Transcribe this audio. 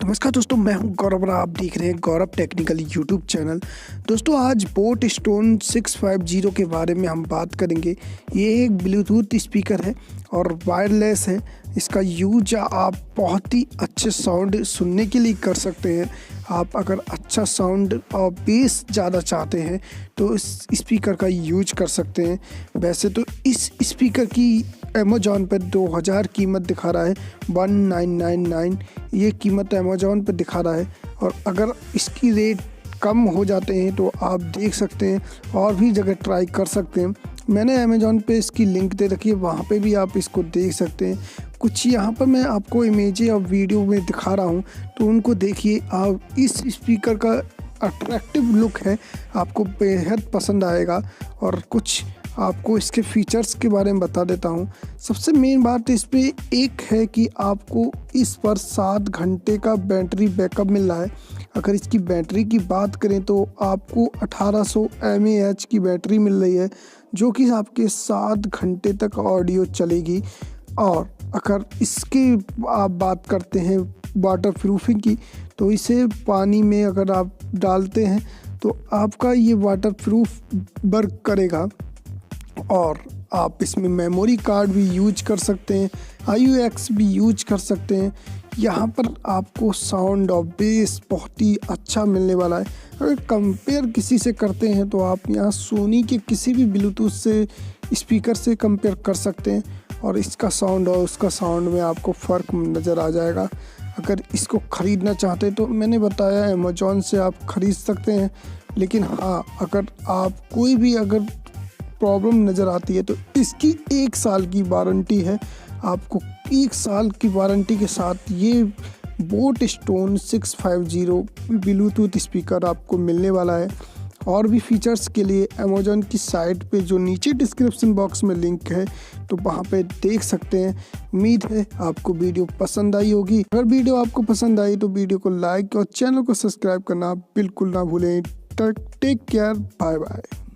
नमस्कार दोस्तों, मैं हूं गौरव और आप देख रहे हैं गौरव टेक्निकल यूट्यूब चैनल। दोस्तों आज बोट स्टोन 650 के बारे में हम बात करेंगे। ये एक ब्लूटूथ स्पीकर है और वायरलेस है। इसका यूज आप बहुत ही अच्छे साउंड सुनने के लिए कर सकते हैं। आप अगर अच्छा साउंड और बेस ज़्यादा चाहते हैं तो इस स्पीकर का यूज कर सकते हैं। वैसे तो इस स्पीकर की अमेज़ॉन पर 2000 कीमत दिखा रहा है, 1999 ये कीमत अमेज़ॉन पर दिखा रहा है। और अगर इसकी रेट कम हो जाते हैं तो आप देख सकते हैं और भी जगह ट्राई कर सकते हैं। मैंने अमेज़ॉन पे इसकी लिंक दे रखी है, वहाँ पे भी आप इसको देख सकते हैं। कुछ यहाँ पर मैं आपको इमेजें और वीडियो में दिखा रहा हूँ तो उनको देखिए। आप इस स्पीकर का अट्रैक्टिव लुक है, आपको बेहद पसंद आएगा। और कुछ आपको इसके फीचर्स के बारे में बता देता हूँ। सबसे मेन बात इस पे एक है कि आपको इस पर 7 घंटे का बैटरी बैकअप मिल रहा है। अगर इसकी बैटरी की बात करें तो आपको 1800 mAh की बैटरी मिल रही है, जो कि आपके 7 घंटे तक ऑडियो चलेगी। और अगर इसकी आप बात करते हैं वाटर प्रूफिंग की, तो इसे पानी में अगर आप डालते हैं तो आपका ये वाटर प्रूफ वर्क करेगा। और आप इसमें मेमोरी कार्ड भी यूज कर सकते हैं, AUX भी यूज कर सकते हैं। यहाँ पर आपको साउंड और बेस बहुत ही अच्छा मिलने वाला है। अगर कंपेयर किसी से करते हैं तो आप यहाँ सोनी के किसी भी ब्लूटूथ से स्पीकर से कंपेयर कर सकते हैं और इसका साउंड और उसका साउंड में आपको फ़र्क नज़र आ जाएगा। अगर इसको ख़रीदना चाहते हैं तो मैंने बताया अमेज़ॉन से आप ख़रीद सकते हैं। लेकिन हाँ, अगर आप कोई भी अगर प्रॉब्लम नज़र आती है तो इसकी 1 साल की वारंटी है। आपको 1 साल की वारंटी के साथ ये बोट स्टोन 650 ब्लूटूथ स्पीकर आपको मिलने वाला है। और भी फीचर्स के लिए अमेज़ॉन की साइट पे जो नीचे डिस्क्रिप्शन बॉक्स में लिंक है तो वहाँ पे देख सकते हैं। उम्मीद है आपको वीडियो पसंद आई होगी। अगर वीडियो आपको पसंद आई तो वीडियो को लाइक और चैनल को सब्सक्राइब करना बिल्कुल ना भूलें। Take care, bye bye.